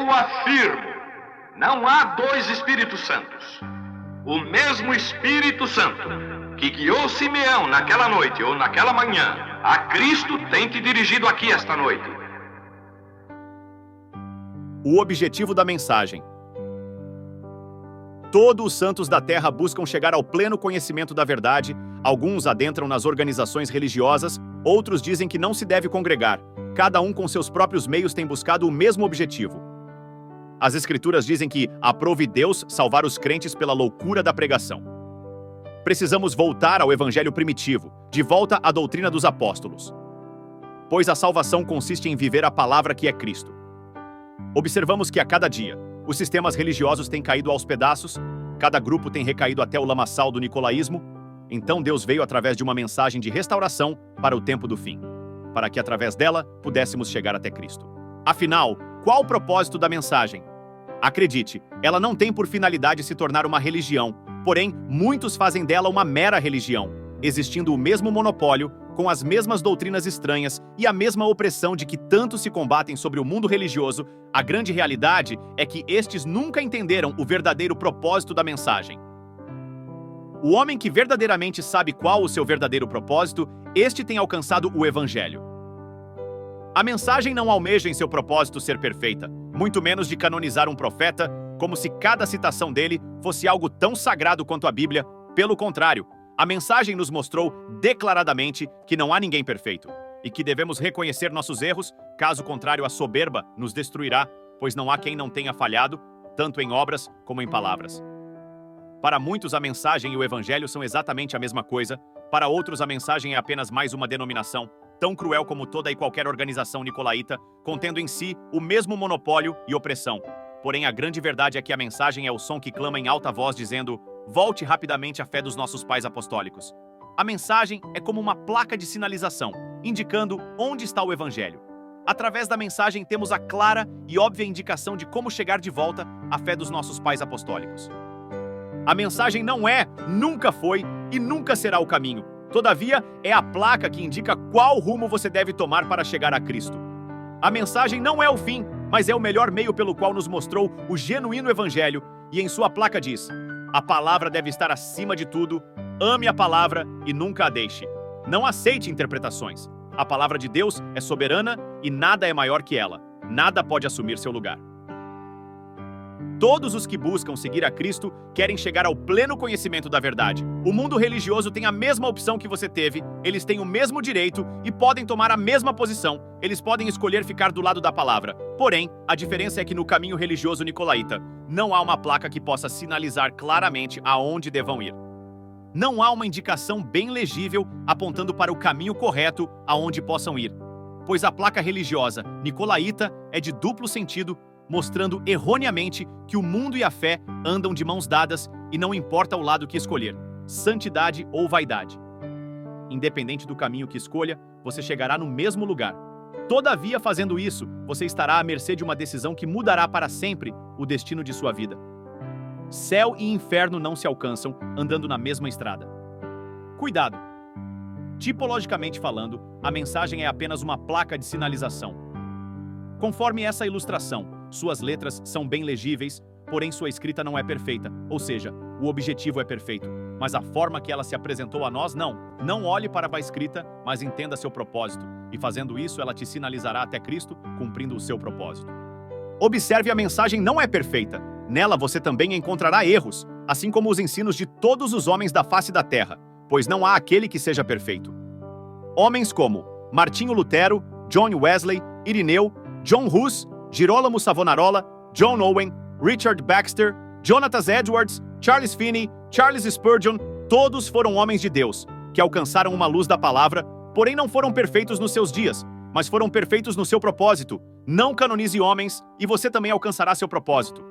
Eu afirmo, não há dois Espíritos Santos. O mesmo Espírito Santo que guiou Simeão naquela noite ou naquela manhã, a Cristo tem te dirigido aqui esta noite. O objetivo da mensagem. Todos os santos da Terra buscam chegar ao pleno conhecimento da verdade, alguns adentram nas organizações religiosas, outros dizem que não se deve congregar. Cada um com seus próprios meios tem buscado o mesmo objetivo. As Escrituras dizem que aprove Deus salvar os crentes pela loucura da pregação. Precisamos voltar ao Evangelho primitivo, de volta à doutrina dos apóstolos. Pois a salvação consiste em viver a palavra que é Cristo. Observamos que a cada dia, os sistemas religiosos têm caído aos pedaços, cada grupo tem recaído até o lamaçal do nicolaísmo. Então Deus veio através de uma mensagem de restauração para o tempo do fim, para que através dela pudéssemos chegar até Cristo. Afinal, qual o propósito da mensagem? Acredite, ela não tem por finalidade se tornar uma religião, porém, muitos fazem dela uma mera religião, existindo o mesmo monopólio, com as mesmas doutrinas estranhas e a mesma opressão de que tanto se combatem sobre o mundo religioso. A grande realidade é que estes nunca entenderam o verdadeiro propósito da mensagem. O homem que verdadeiramente sabe qual o seu verdadeiro propósito, este tem alcançado o Evangelho. A mensagem não almeja em seu propósito ser perfeita, muito menos de canonizar um profeta, como se cada citação dele fosse algo tão sagrado quanto a Bíblia. Pelo contrário, a mensagem nos mostrou declaradamente que não há ninguém perfeito e que devemos reconhecer nossos erros, caso contrário a soberba nos destruirá, pois não há quem não tenha falhado, tanto em obras como em palavras. Para muitos a mensagem e o Evangelho são exatamente a mesma coisa, para outros a mensagem é apenas mais uma denominação, tão cruel como toda e qualquer organização nicolaíta, contendo em si o mesmo monopólio e opressão. Porém, a grande verdade é que a mensagem é o som que clama em alta voz dizendo: volte rapidamente à fé dos nossos pais apostólicos. A mensagem é como uma placa de sinalização, indicando onde está o Evangelho. Através da mensagem temos a clara e óbvia indicação de como chegar de volta à fé dos nossos pais apostólicos. A mensagem não é, nunca foi e nunca será o caminho. Todavia, é a placa que indica qual rumo você deve tomar para chegar a Cristo. A mensagem não é o fim, mas é o melhor meio pelo qual nos mostrou o genuíno Evangelho, e em sua placa diz: a palavra deve estar acima de tudo, ame a palavra e nunca a deixe. Não aceite interpretações. A palavra de Deus é soberana e nada é maior que ela. Nada pode assumir seu lugar. Todos os que buscam seguir a Cristo querem chegar ao pleno conhecimento da verdade. O mundo religioso tem a mesma opção que você teve, eles têm o mesmo direito e podem tomar a mesma posição. Eles podem escolher ficar do lado da palavra. Porém, a diferença é que no caminho religioso nicolaíta, não há uma placa que possa sinalizar claramente aonde devam ir. Não há uma indicação bem legível apontando para o caminho correto aonde possam ir, pois a placa religiosa nicolaíta é de duplo sentido, mostrando erroneamente que o mundo e a fé andam de mãos dadas e não importa o lado que escolher, santidade ou vaidade. Independente do caminho que escolha, você chegará no mesmo lugar. Todavia, fazendo isso, você estará à mercê de uma decisão que mudará para sempre o destino de sua vida. Céu e inferno não se alcançam andando na mesma estrada. Cuidado! Tipologicamente falando, a mensagem é apenas uma placa de sinalização. Conforme essa ilustração, suas letras são bem legíveis, porém sua escrita não é perfeita, ou seja, o objetivo é perfeito, mas a forma que ela se apresentou a nós não. Não olhe para a escrita, mas entenda seu propósito, e fazendo isso ela te sinalizará até Cristo, cumprindo o seu propósito. Observe, a mensagem não é perfeita. Nela você também encontrará erros, assim como os ensinos de todos os homens da face da terra, pois não há aquele que seja perfeito. Homens como Martinho Lutero, John Wesley, Irineu, John Hus, Girolamo Savonarola, John Owen, Richard Baxter, Jonathan Edwards, Charles Finney, Charles Spurgeon, todos foram homens de Deus, que alcançaram uma luz da palavra, porém não foram perfeitos nos seus dias, mas foram perfeitos no seu propósito. Não canonize homens, e você também alcançará seu propósito.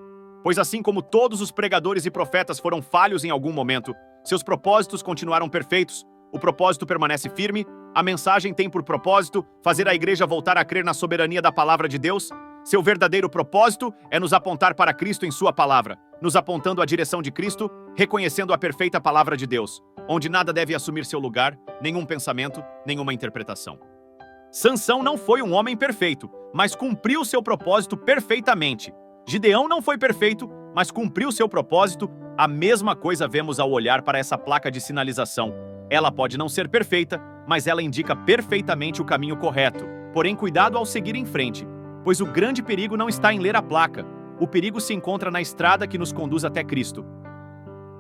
Pois assim como todos os pregadores e profetas foram falhos em algum momento, seus propósitos continuaram perfeitos, o propósito permanece firme, a mensagem tem por propósito fazer a igreja voltar a crer na soberania da palavra de Deus. Seu verdadeiro propósito é nos apontar para Cristo em sua palavra, nos apontando à direção de Cristo, reconhecendo a perfeita palavra de Deus, onde nada deve assumir seu lugar, nenhum pensamento, nenhuma interpretação. Sansão não foi um homem perfeito, mas cumpriu seu propósito perfeitamente. Gideão não foi perfeito, mas cumpriu seu propósito. A mesma coisa vemos ao olhar para essa placa de sinalização. Ela pode não ser perfeita, mas ela indica perfeitamente o caminho correto. Porém, cuidado ao seguir em frente, pois o grande perigo não está em ler a placa. O perigo se encontra na estrada que nos conduz até Cristo.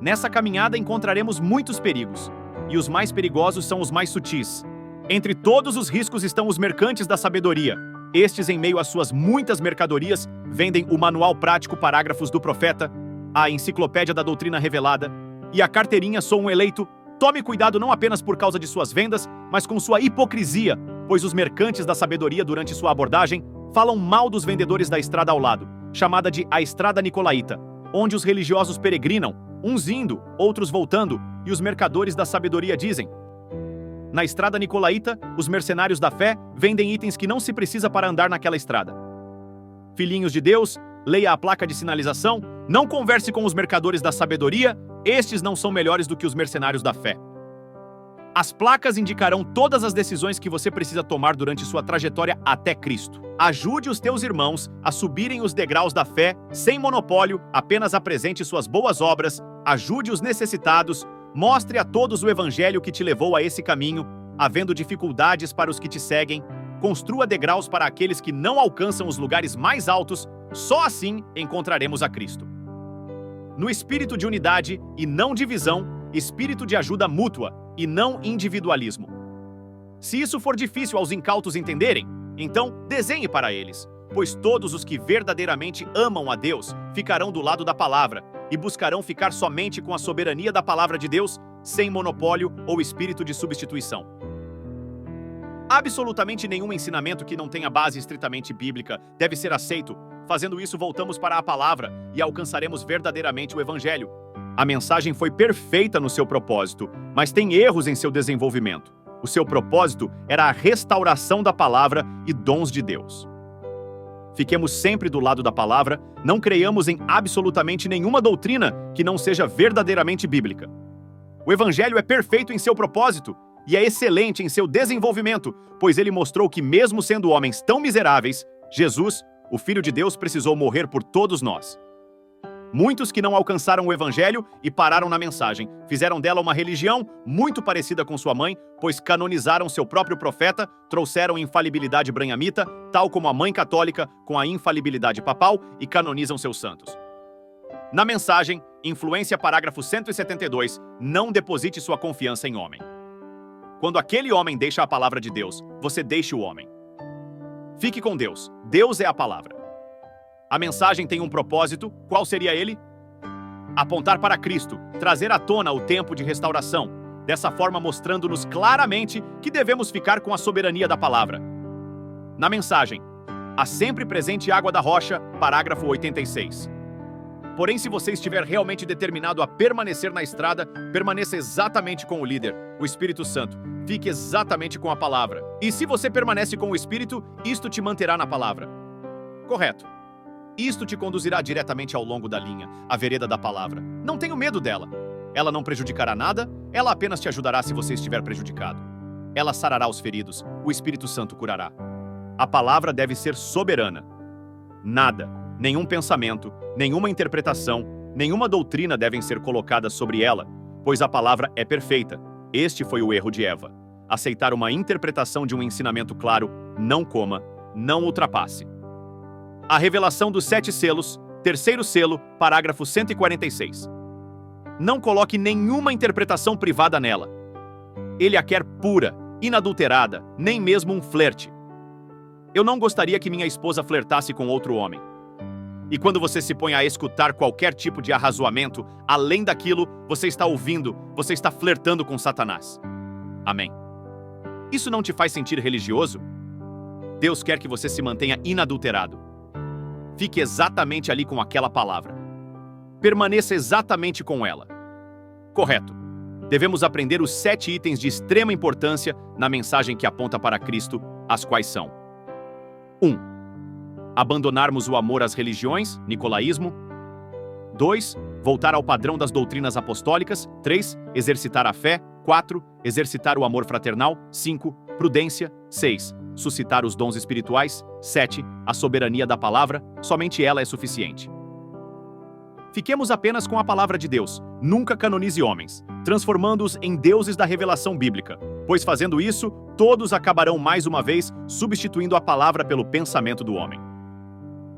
Nessa caminhada encontraremos muitos perigos, e os mais perigosos são os mais sutis. Entre todos os riscos estão os mercantes da sabedoria. Estes, em meio às suas muitas mercadorias, vendem o manual prático Parágrafos do Profeta, a enciclopédia da doutrina revelada e a carteirinha Sou um Eleito. Tome cuidado não apenas por causa de suas vendas, mas com sua hipocrisia, pois os mercantes da sabedoria, durante sua abordagem, falam mal dos vendedores da estrada ao lado, chamada de a Estrada Nicolaíta, onde os religiosos peregrinam, uns indo, outros voltando, e os mercadores da sabedoria dizem: na Estrada Nicolaíta, os mercenários da fé vendem itens que não se precisa para andar naquela estrada. Filhinhos de Deus, leia a placa de sinalização, não converse com os mercadores da sabedoria, estes não são melhores do que os mercenários da fé. As placas indicarão todas as decisões que você precisa tomar durante sua trajetória até Cristo. Ajude os teus irmãos a subirem os degraus da fé sem monopólio, apenas apresente suas boas obras, ajude os necessitados, mostre a todos o evangelho que te levou a esse caminho, havendo dificuldades para os que te seguem, construa degraus para aqueles que não alcançam os lugares mais altos, só assim encontraremos a Cristo. No espírito de unidade e não divisão, espírito de ajuda mútua e não individualismo. Se isso for difícil aos incautos entenderem, então desenhe para eles, pois todos os que verdadeiramente amam a Deus ficarão do lado da palavra e buscarão ficar somente com a soberania da palavra de Deus, sem monopólio ou espírito de substituição. Absolutamente nenhum ensinamento que não tenha base estritamente bíblica deve ser aceito. Fazendo isso, voltamos para a palavra e alcançaremos verdadeiramente o evangelho. A mensagem foi perfeita no seu propósito, mas tem erros em seu desenvolvimento. O seu propósito era a restauração da palavra e dons de Deus. Fiquemos sempre do lado da palavra, não creiamos em absolutamente nenhuma doutrina que não seja verdadeiramente bíblica. O evangelho é perfeito em seu propósito e é excelente em seu desenvolvimento, pois ele mostrou que, mesmo sendo homens tão miseráveis, Jesus, o Filho de Deus, precisou morrer por todos nós. Muitos que não alcançaram o evangelho e pararam na mensagem, fizeram dela uma religião muito parecida com sua mãe, pois canonizaram seu próprio profeta, trouxeram infalibilidade branhamita, tal como a mãe católica, com a infalibilidade papal, e canonizam seus santos. Na mensagem, influência parágrafo 172, não deposite sua confiança em homem. Quando aquele homem deixa a palavra de Deus, você deixa o homem. Fique com Deus. Deus é a palavra. A mensagem tem um propósito. Qual seria ele? Apontar para Cristo, trazer à tona o tempo de restauração, dessa forma mostrando-nos claramente que devemos ficar com a soberania da palavra. Na mensagem, a sempre presente água da rocha, parágrafo 86. Porém, se você estiver realmente determinado a permanecer na estrada, permaneça exatamente com o líder, o Espírito Santo. Fique exatamente com a palavra. E se você permanece com o Espírito, isto te manterá na palavra. Correto. Isto te conduzirá diretamente ao longo da linha, a vereda da palavra. Não tenha medo dela. Ela não prejudicará nada, ela apenas te ajudará se você estiver prejudicado. Ela sarará os feridos, o Espírito Santo curará. A palavra deve ser soberana. Nada, nenhum pensamento, nenhuma interpretação, nenhuma doutrina devem ser colocadas sobre ela, pois a palavra é perfeita. Este foi o erro de Eva. Aceitar uma interpretação de um ensinamento claro, não coma, não ultrapasse. A revelação dos 7 selos, terceiro selo, parágrafo 146. Não coloque nenhuma interpretação privada nela. Ele a quer pura, inadulterada, nem mesmo um flerte. Eu não gostaria que minha esposa flertasse com outro homem. E quando você se põe a escutar qualquer tipo de arrazoamento, além daquilo, você está ouvindo, você está flertando com Satanás. Amém. Isso não te faz sentir religioso? Deus quer que você se mantenha inadulterado. Fique exatamente ali com aquela palavra. Permaneça exatamente com ela. Correto. Devemos aprender os 7 itens de extrema importância na mensagem que aponta para Cristo, as quais são: 1. Abandonarmos o amor às religiões, nicolaísmo. 2. Voltar ao padrão das doutrinas apostólicas. 3. Exercitar a fé. 4. Exercitar o amor fraternal. 5. Prudência. 6. Suscitar os dons espirituais. 7. A soberania da palavra, somente ela é suficiente. Fiquemos apenas com a palavra de Deus, nunca canonize homens, transformando-os em deuses da revelação bíblica, pois fazendo isso, todos acabarão mais uma vez substituindo a palavra pelo pensamento do homem.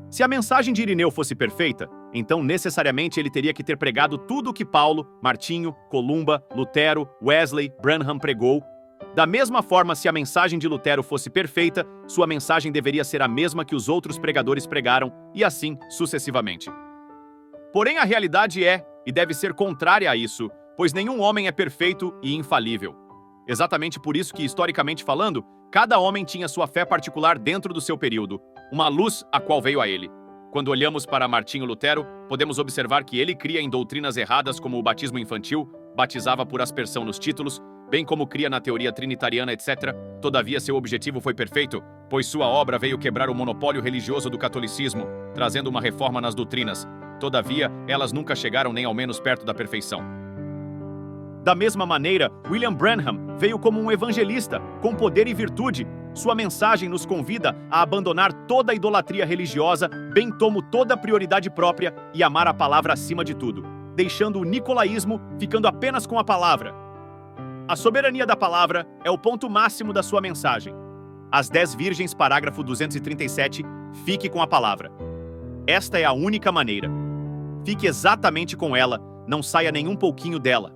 Se a mensagem de Irineu fosse perfeita, então necessariamente ele teria que ter pregado tudo o que Paulo, Martinho, Columba, Lutero, Wesley, Branham pregou. Da mesma forma, se a mensagem de Lutero fosse perfeita, sua mensagem deveria ser a mesma que os outros pregadores pregaram, e assim sucessivamente. Porém, a realidade é, e deve ser contrária a isso, pois nenhum homem é perfeito e infalível. Exatamente por isso que, historicamente falando, cada homem tinha sua fé particular dentro do seu período, uma luz a qual veio a ele. Quando olhamos para Martinho Lutero, podemos observar que ele cria em doutrinas erradas como o batismo infantil, batizava por aspersão nos títulos, bem como cria na teoria trinitariana, etc. Todavia, seu objetivo foi perfeito, pois sua obra veio quebrar o monopólio religioso do catolicismo, trazendo uma reforma nas doutrinas. Todavia, elas nunca chegaram nem ao menos perto da perfeição. Da mesma maneira, William Branham veio como um evangelista, com poder e virtude. Sua mensagem nos convida a abandonar toda a idolatria religiosa, bem como toda a prioridade própria e amar a palavra acima de tudo, deixando o nicolaísmo, ficando apenas com a palavra. A soberania da palavra é o ponto máximo da sua mensagem. As 10 Virgens, parágrafo 237, fique com a palavra. Esta é a única maneira. Fique exatamente com ela, não saia nem um pouquinho dela.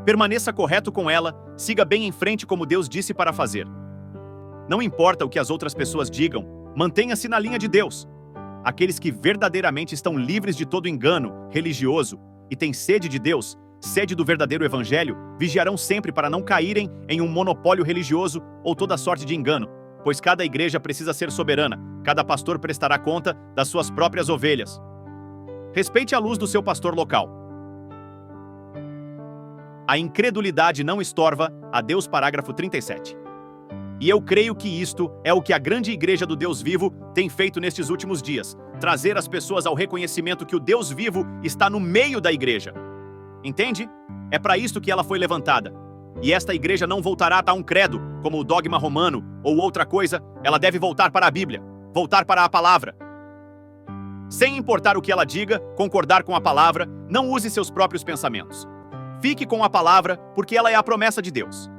Permaneça correto com ela, siga bem em frente como Deus disse para fazer. Não importa o que as outras pessoas digam, mantenha-se na linha de Deus. Aqueles que verdadeiramente estão livres de todo engano religioso e têm sede de Deus, sede do verdadeiro evangelho, vigiarão sempre para não caírem em um monopólio religioso ou toda sorte de engano, pois cada igreja precisa ser soberana, cada pastor prestará conta das suas próprias ovelhas. Respeite a luz do seu pastor local. A incredulidade não estorva a Deus, parágrafo 37. E eu creio que isto é o que a grande igreja do Deus vivo tem feito nestes últimos dias, trazer as pessoas ao reconhecimento que o Deus vivo está no meio da igreja. Entende? É para isto que ela foi levantada. E esta igreja não voltará a um credo, como o dogma romano ou outra coisa, ela deve voltar para a Bíblia, voltar para a palavra. Sem importar o que ela diga, concordar com a palavra, não use seus próprios pensamentos. Fique com a palavra, porque ela é a promessa de Deus.